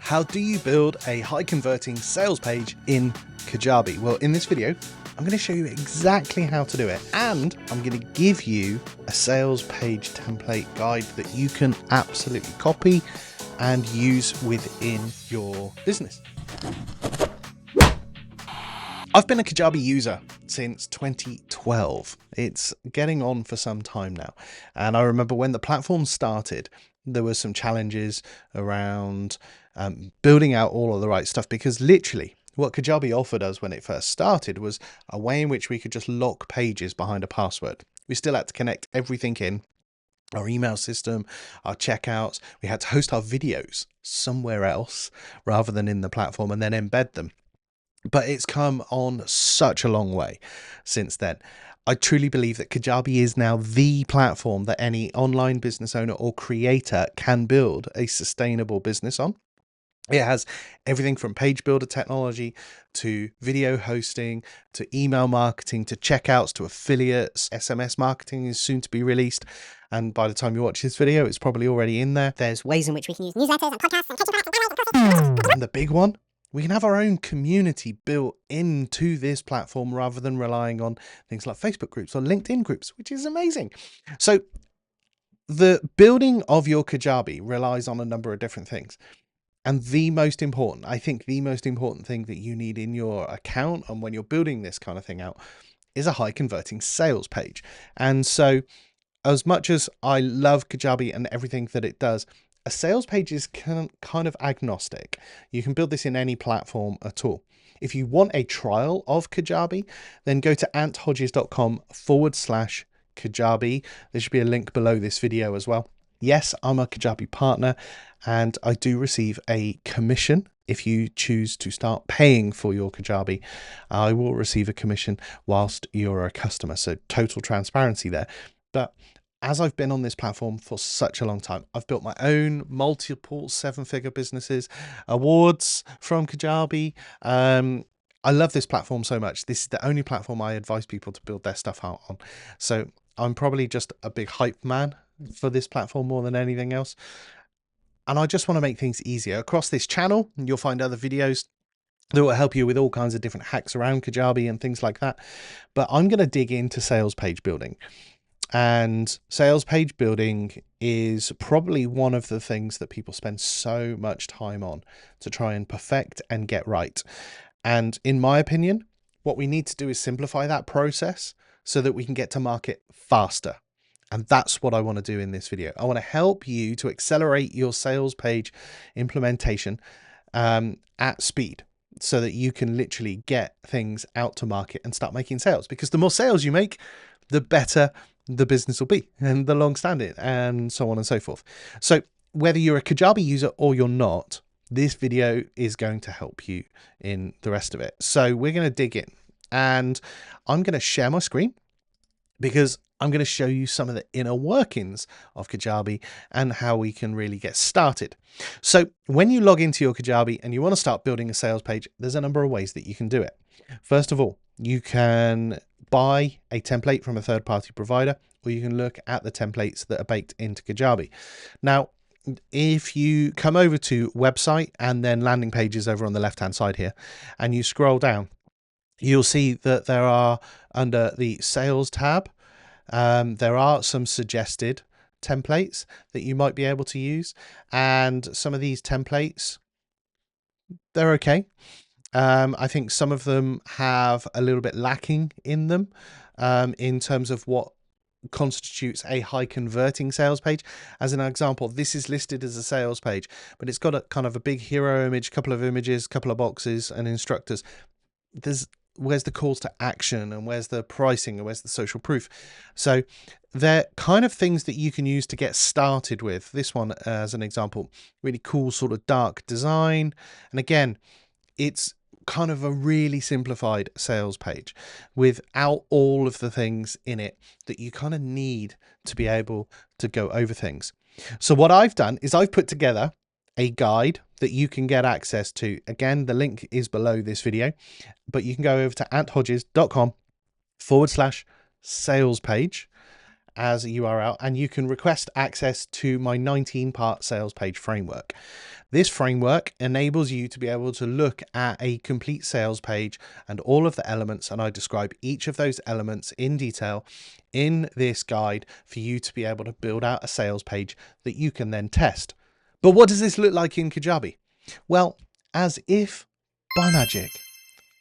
How do you build a high converting sales page in Kajabi? Well, in this video, I'm going to show you exactly how to do it, and I'm going to give you a sales page template guide that you can absolutely copy and use within your business. I've been a Kajabi user since 2012. It's getting on for some time now. And I remember when the platform started, there were some challenges around building out all of the right stuff, because literally what Kajabi offered us when it first started was a way in which we could just lock pages behind a password. We still had to connect everything in. Our email system, our checkouts, we had to host our videos somewhere else rather than in the platform and then embed them. But it's come on such a long way since then. I truly believe that Kajabi is now the platform that any online business owner or creator can build a sustainable business on. It has everything from page builder technology to video hosting to email marketing to checkouts to affiliates. SMS marketing is soon to be released, and by the time you watch this video, it's probably already in there. There's ways in which we can use newsletters and podcasts and the big one, we can have our own community built into this platform rather than relying on things like Facebook groups or LinkedIn groups, which is amazing. So the building of your Kajabi relies on a number of different things. And the most important thing that you need in your account and when you're building this kind of thing out is a high converting sales page. And so as much as I love Kajabi and everything that it does, a sales page is kind of agnostic. You can build this in any platform at all. If you want a trial of Kajabi, then go to anthodges.com/Kajabi. There should be a link below this video as well. Yes, I'm a Kajabi partner and I do receive a commission. If you choose to start paying for your Kajabi, I will receive a commission whilst you're a customer. So total transparency there. But as I've been on this platform for such a long time, I've built my own multiple seven-figure businesses, awards from Kajabi. I love this platform so much. This is the only platform I advise people to build their stuff out on. So I'm probably just a big hype man for this platform more than anything else. And I just want to make things easier. Across this channel, you'll find other videos that will help you with all kinds of different hacks around Kajabi and things like that. But I'm going to dig into sales page building. And sales page building is probably one of the things that people spend so much time on to try and perfect and get right. And in my opinion, what we need to do is simplify that process so that we can get to market faster. And that's what I want to do in this video. I want to help you to accelerate your sales page implementation at speed so that you can literally get things out to market and start making sales. Because the more sales you make, the better the business will be and the long standing and so on and so forth. So whether you're a Kajabi user or you're not, this video is going to help you in the rest of it. So we're going to dig in and I'm going to share my screen because I'm going to show you some of the inner workings of Kajabi and how we can really get started. So when you log into your Kajabi and you want to start building a sales page, there's a number of ways that you can do it. First of all, you can buy a template from a third-party provider, or you can look at the templates that are baked into Kajabi. Now, if you come over to website and then landing pages over on the left-hand side here, and you scroll down, you'll see that there are, under the sales tab, there are some suggested templates that you might be able to use. And some of these templates, they're okay. I think some of them have a little bit lacking in them in terms of what constitutes a high converting sales page. As an example, this is listed as a sales page, but it's got a kind of a big hero image, couple of images, couple of boxes and instructors. Where's the calls to action and where's the pricing and where's the social proof? So they're kind of things that you can use to get started with. This one, as an example, really cool sort of dark design. And again, it's kind of a really simplified sales page without all of the things in it that you kind of need to be able to go over things. So what I've done is I've put together a guide that you can get access to. Again, the link is below this video, but you can go over to anthodges.com/sales page as a URL, and you can request access to my 19-part sales page framework. This framework enables you to be able to look at a complete sales page and all of the elements, and I describe each of those elements in detail in this guide for you to be able to build out a sales page that you can then test. But what does this look like in Kajabi? Well, as if by magic,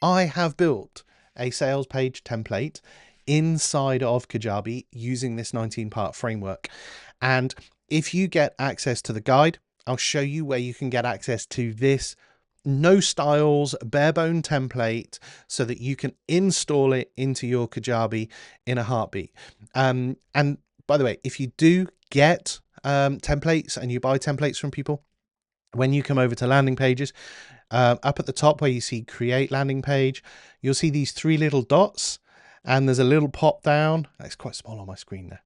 I have built a sales page template inside of Kajabi using this 19-part framework. And if you get access to the guide, I'll show you where you can get access to this no styles, barebone template so that you can install it into your Kajabi in a heartbeat. And by the way, if you do get templates and you buy templates from people, when you come over to landing pages, up at the top where you see create landing page, you'll see these 3 little dots and there's a little pop down. It's quite small on my screen there.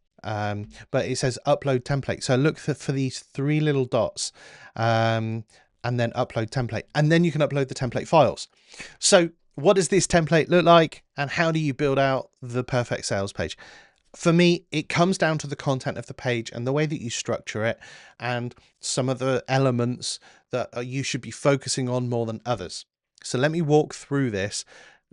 But it says upload template. So look for these 3 little dots and then upload template, and then you can upload the template files. So what does this template look like and how do you build out the perfect sales page? For me, it comes down to the content of the page and the way that you structure it and some of the elements that you should be focusing on more than others. So let me walk through this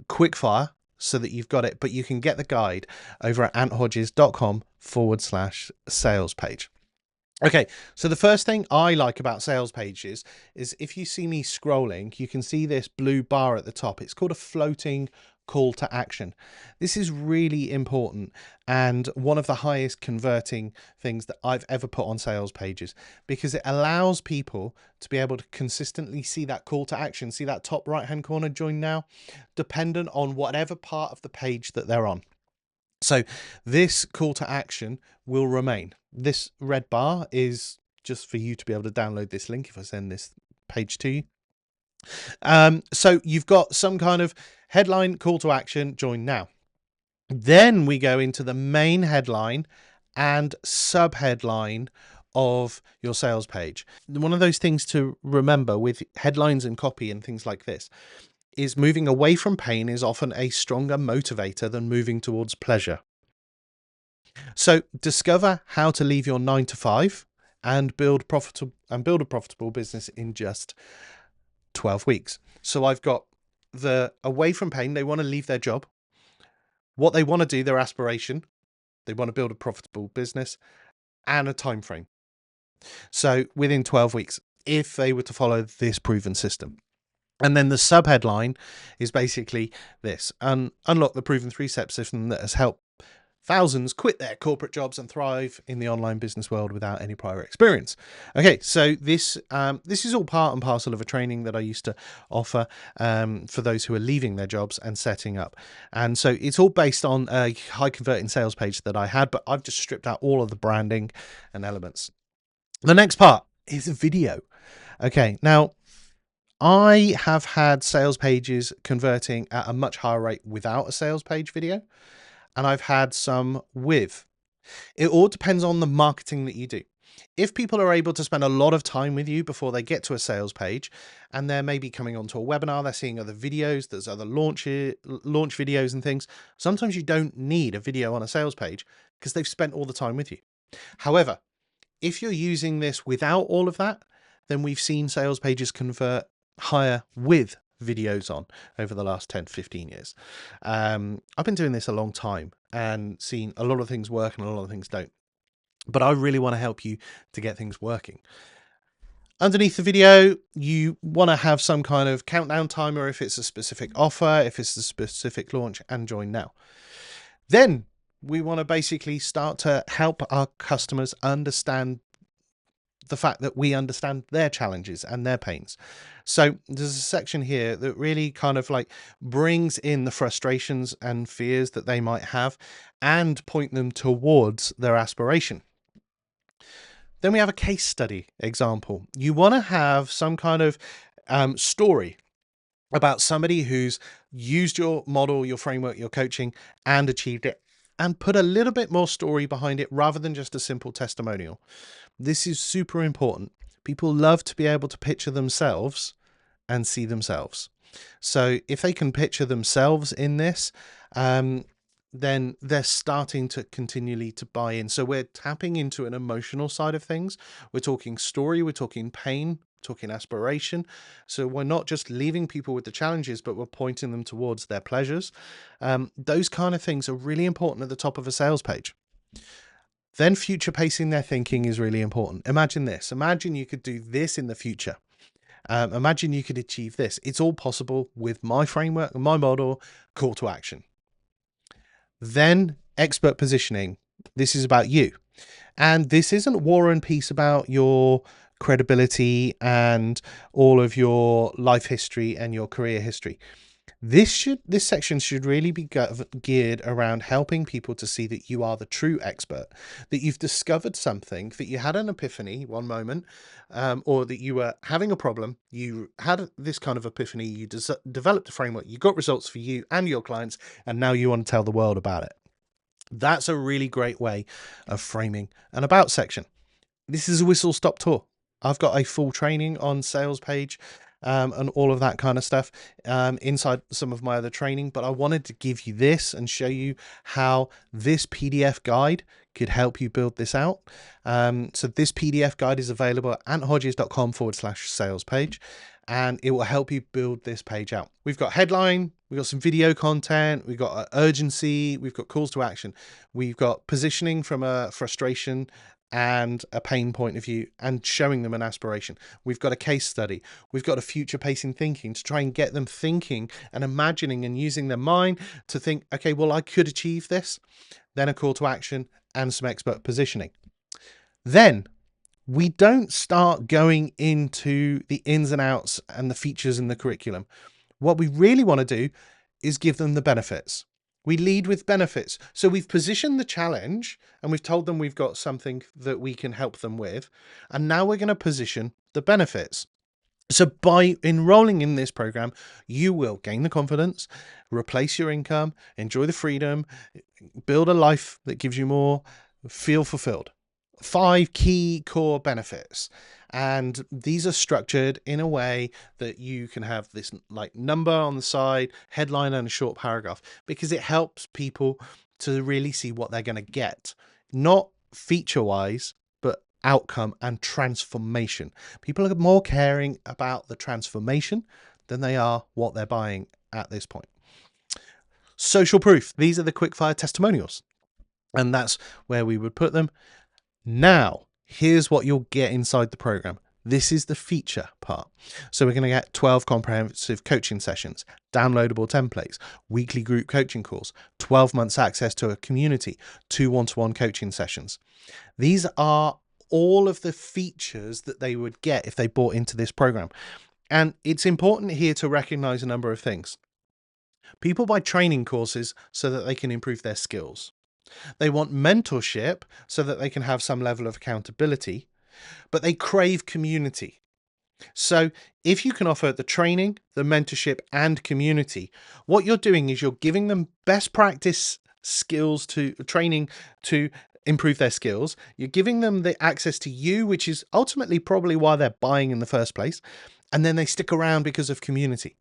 quick fire so that you've got it, but you can get the guide over at anthodges.com/sales page. Okay, so the first thing I like about sales pages is if you see me scrolling, you can see this blue bar at the top. It's called a floating call to action. This is really important and one of the highest converting things that I've ever put on sales pages, because it allows people to be able to consistently see that call to action, see that top right hand corner, join now, dependent on whatever part of the page that they're on. So this call to action will remain. This red bar is just for you to be able to download this link if I send this page to you. So you've got some kind of headline, call to action, join now. Then we go into the main headline and sub headline of your sales page. One of those things to remember with headlines and copy and things like this is moving away from pain is often a stronger motivator than moving towards pleasure. So discover how to leave your 9 to 5 and build a profitable business in just 12 weeks. So I've got the away from pain. They want to leave their job. What they want to do, their aspiration, they want to build a profitable business, and a time frame. So within 12 weeks, if they were to follow this proven system. And then the subheadline is basically this: unlock the proven 3-step system that has helped thousands quit their corporate jobs and thrive in the online business world without any prior experience. Okay, so this is all part and parcel of a training that I used to offer for those who are leaving their jobs and setting up. And so it's all based on a high converting sales page that I had, but I've just stripped out all of the branding and elements. The next part is a video. Okay, now I have had sales pages converting at a much higher rate without a sales page video, and I've had some with. It all depends on the marketing that you do. If people are able to spend a lot of time with you before they get to a sales page, and they're maybe coming onto a webinar, they're seeing other videos, there's other launch videos and things, sometimes you don't need a video on a sales page because they've spent all the time with you. However, if you're using this without all of that, then we've seen sales pages convert higher with videos on over the last 10-15 years. I've been doing this a long time and seen a lot of things work and a lot of things don't, but I really want to help you to get things working. Underneath the video, you want to have some kind of countdown timer if it's a specific offer, if it's a specific launch, and join now. Then we want to basically start to help our customers understand the fact that we understand their challenges and their pains. So there's a section here that really kind of like brings in the frustrations and fears that they might have and point them towards their aspiration. Then we have a case study example. You want to have some kind of story about somebody who's used your model, your framework, your coaching, and achieved it, and put a little bit more story behind it rather than just a simple testimonial. This is super important. People love to be able to picture themselves and see themselves. So if they can picture themselves in this, then they're starting to continually to buy in. So we're tapping into an emotional side of things. We're talking story, we're talking pain, talking aspiration. So we're not just leaving people with the challenges, but we're pointing them towards their pleasures. Those kind of things are really important at the top of a sales page. Then future pacing their thinking is really important. Imagine this. Imagine you could do this in the future. Imagine you could achieve this. It's all possible with my framework, my model, call to action. Then expert positioning. This is about you. And this isn't war and peace about your credibility and all of your life history and your career history. This section should really be geared around helping people to see that you are the true expert, that you've discovered something, that you had an epiphany one moment, or that you were having a problem, you had this kind of epiphany, you developed a framework, you got results for you and your clients, and now you want to tell the world about it. That's a really great way of framing an about section. This is a whistle stop tour. I've got a full training on sales page and all of that kind of stuff inside some of my other training, but I wanted to give you this and show you how this PDF guide could help you build this out. So this PDF guide is available at hodges.com/sales page, and it will help you build this page out. We've got headline, we've got some video content, we've got urgency, we've got calls to action, we've got positioning from a frustration and a pain point of view and showing them an aspiration. We've got a case study. We've got a future pacing thinking to try and get them thinking and imagining and using their mind to think, okay, well, I could achieve this. Then a call to action and some expert positioning. Then we don't start going into the ins and outs and the features in the curriculum. What we really want to do is give them the benefits. We lead with benefits. So we've positioned the challenge and we've told them we've got something that we can help them with. And now we're going to position the benefits. So by enrolling in this program, you will gain the confidence, replace your income, enjoy the freedom, build a life that gives you more, feel fulfilled. 5 key core benefits. And these are structured in a way that you can have this like number on the side, headline, and a short paragraph, because it helps people to really see what they're going to get, not feature wise, but outcome and transformation. People are more caring about the transformation than they are what they're buying at this point. Social proof. These are the quickfire testimonials, and that's where we would put them. Now, here's what you'll get inside the program. This is the feature part. So we're going to get 12 comprehensive coaching sessions, downloadable templates, weekly group coaching calls, 12 months access to a community, 2 one-to-one coaching sessions. These are all of the features that they would get if they bought into this program. And it's important here to recognize a number of things. People buy training courses so that they can improve their skills. They want mentorship so that they can have some level of accountability, but they crave community. So if you can offer the training, the mentorship, and community, what you're doing is you're giving them best practice skills to training to improve their skills. You're giving them the access to you, which is ultimately probably why they're buying in the first place. And then they stick around because of community.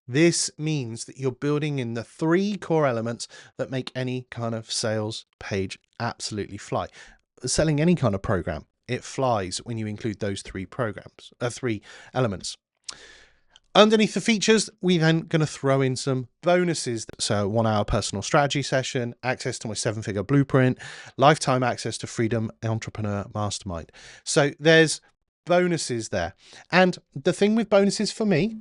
This means that you're building in the 3 core elements that make any kind of sales page absolutely fly. Selling any kind of program, it flies when you include those 3 elements. Underneath the features, we're then going to throw in some bonuses. So 1-hour personal strategy session, access to my 7-figure blueprint, lifetime access to Freedom Entrepreneur Mastermind. So there's bonuses there. And the thing with bonuses for me,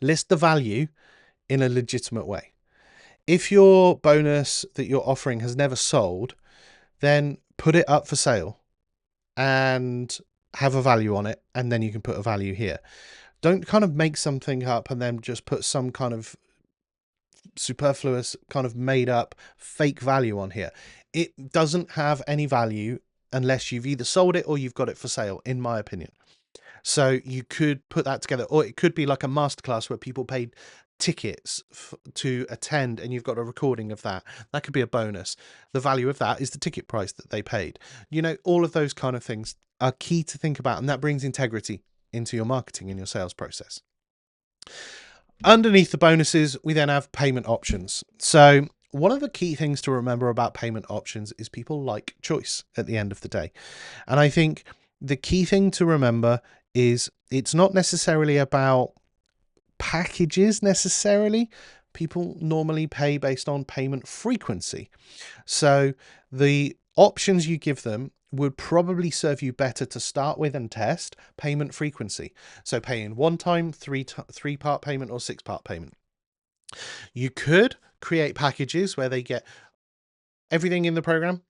list the value in a legitimate way. If your bonus that you're offering has never sold, then put it up for sale and have a value on it, and then you can put a value here. Don't kind of make something up and then just put some kind of superfluous, kind of made up fake value on here. It doesn't have any value unless you've either sold it or you've got it for sale, in my opinion. So you could put that together, or it could be like a masterclass where people paid tickets to attend and you've got a recording of that. That could be a bonus. The value of that is the ticket price that they paid. You know, all of those kind of things are key to think about, and that brings integrity into your marketing and your sales process. Underneath the bonuses, we then have payment options. So one of the key things to remember about payment options is people like choice at the end of the day. And I think the key thing to remember is it's not necessarily about packages necessarily. People normally pay based on payment frequency. So the options you give them would probably serve you better to start with and test payment frequency. So pay in one time, three-part payment, or 6-part payment. You could create packages where they get everything in the program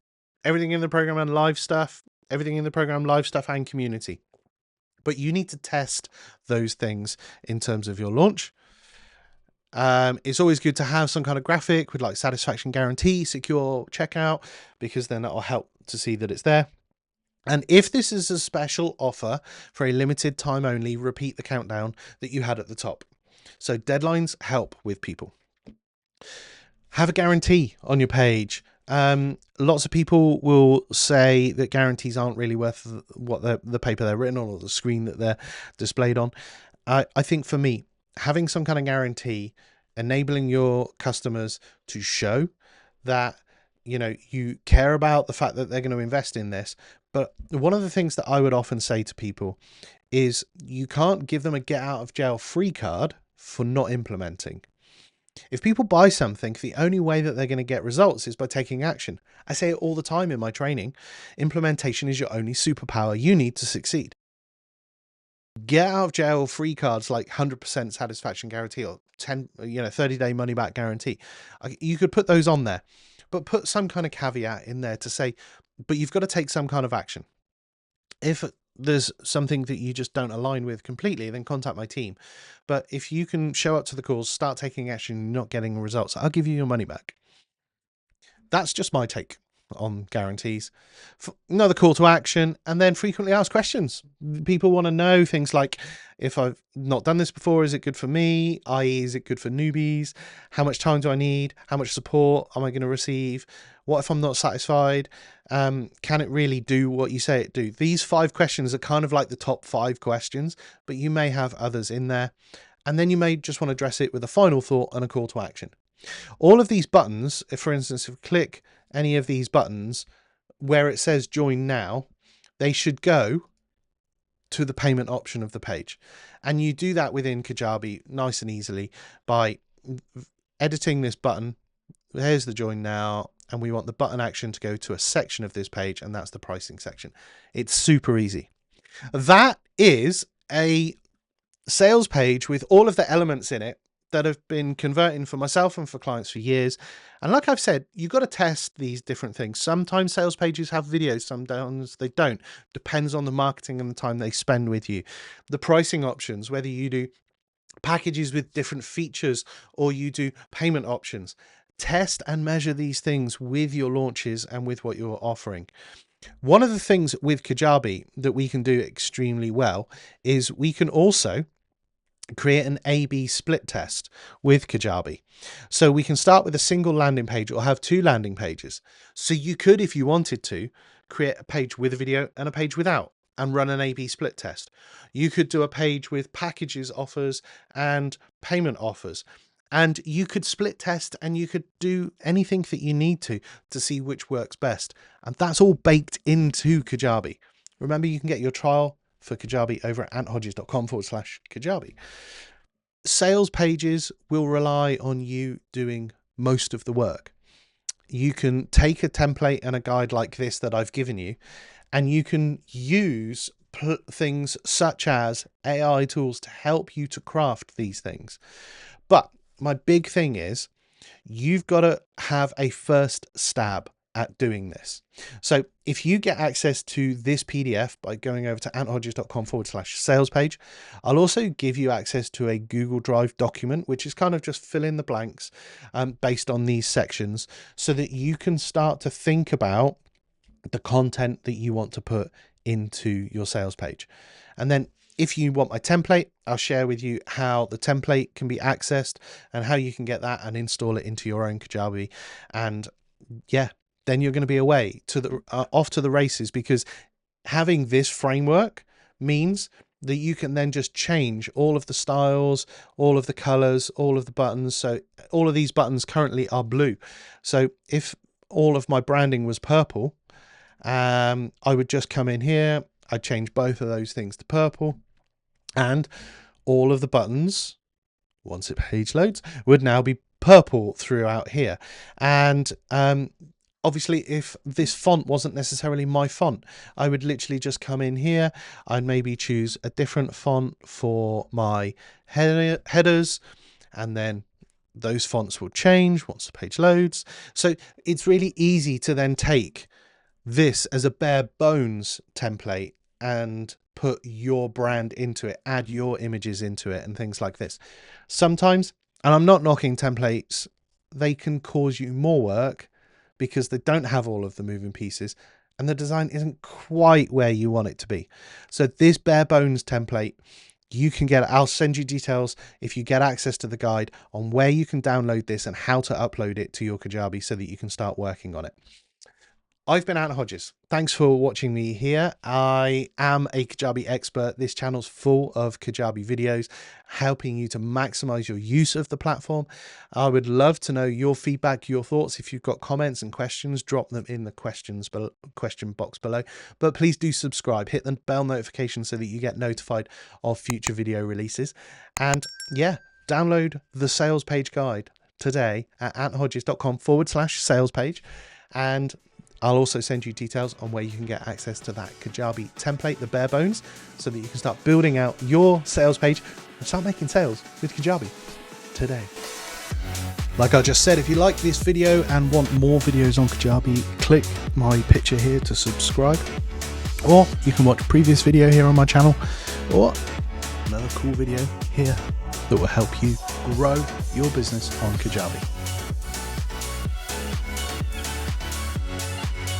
and live stuff, everything in the program, live stuff, and community. But you need to test those things in terms of your launch. It's always good to have some kind of graphic with like satisfaction guarantee, secure checkout, because then that will help to see that it's there. And if this is a special offer for a limited time only, repeat the countdown that you had at the top. So deadlines help with people. Have a guarantee on your page. Lots of people will say that guarantees aren't really worth what the paper they're written on or the screen that they're displayed on. I think for me, having some kind of guarantee, enabling your customers to show that, you know, you care about the fact that they're going to invest in this. But one of the things that I would often say to people is you can't give them a get out of jail free card for not implementing. If people buy something, the only way that they're going to get results is by taking action. I say it all the time in my training. Implementation is your only superpower you need to succeed. Get out of jail free cards like 100% satisfaction guarantee or 30-day money back guarantee. You could put those on there, but put some kind of caveat in there to say, but you've got to take some kind of action. If there's something that you just don't align with completely, then contact my team. But if you can show up to the calls, start taking action, not getting results, I'll give you your money back. That's just my take on guarantees. Another call to action, and then frequently asked questions. People want to know things like, if I've not done this before, is it good for me? i.e., is it good for newbies? How much time do I need? How much support am I going to receive? What if I'm not satisfied? Can it really do what you say it do? These 5 questions are kind of like the top 5 questions, but you may have others in there. And then you may just want to address it with a final thought and a call to action. All of these buttons, if for instance, if you click any of these buttons where it says join now, they should go to the payment option of the page. And you do that within Kajabi nice and easily by editing this button. Here's the join now, and we want the button action to go to a section of this page, and that's the pricing section. It's super easy. That is a sales page with all of the elements in it that have been converting for myself and for clients for years. And like I've said, you've got to test these different things. Sometimes sales pages have videos, sometimes they don't. Depends on the marketing and the time they spend with you. The pricing options, whether you do packages with different features or you do payment options. Test and measure these things with your launches and with what you're offering. One of the things with Kajabi that we can do extremely well is we can also create an A/B split test with Kajabi. So we can start with a single landing page or have 2 landing pages. So you could, if you wanted to, create a page with a video and a page without and run an A/B split test. You could do a page with packages, offers, and payment offers. And you could split test and you could do anything that you need to see which works best. And that's all baked into Kajabi. Remember, you can get your trial for Kajabi over at hodges.com/Kajabi. Sales pages will rely on you doing most of the work. You can take a template and a guide like this that I've given you, and you can use things such as AI tools to help you to craft these things. But my big thing is you've got to have a first stab at doing this. So if you get access to this PDF by going over to anthodges.com/sales page, I'll also give you access to a Google Drive document, which is kind of just fill in the blanks based on these sections so that you can start to think about the content that you want to put into your sales page. And then if you want my template, I'll share with you how the template can be accessed and how you can get that and install it into your own Kajabi. And yeah, then you're going to be away to the off to the races, because having this framework means that you can then just change all of the styles, all of the colors, all of the buttons. So all of these buttons currently are blue. So if all of my branding was purple, I would just come in here, I'd change both of those things to purple, and all of the buttons, once it page loads, would now be purple throughout here. And obviously, if this font wasn't necessarily my font, I would literally just come in here. I'd maybe choose a different font for my headers, and then those fonts will change once the page loads. So it's really easy to then take this as a bare bones template and put your brand into it, add your images into it and things like this. Sometimes, and I'm not knocking templates, they can cause you more work because they don't have all of the moving pieces and the design isn't quite where you want it to be. So this bare bones template, you can get, I'll send you details if you get access to the guide on where you can download this and how to upload it to your Kajabi so that you can start working on it. I've been Ant Hodges. Thanks for watching me here. I am a Kajabi expert. This channel's full of Kajabi videos helping you to maximize your use of the platform. I would love to know your feedback, your thoughts. If you've got comments and questions, drop them in the question box below. But please do subscribe, hit the bell notification so that you get notified of future video releases. And yeah, download the sales page guide today at anthodges.com/sales page. And I'll also send you details on where you can get access to that Kajabi template, the bare bones, so that you can start building out your sales page and start making sales with Kajabi today. Like I just said, if you like this video and want more videos on Kajabi, click my picture here to subscribe, or you can watch a previous video here on my channel, or another cool video here that will help you grow your business on Kajabi.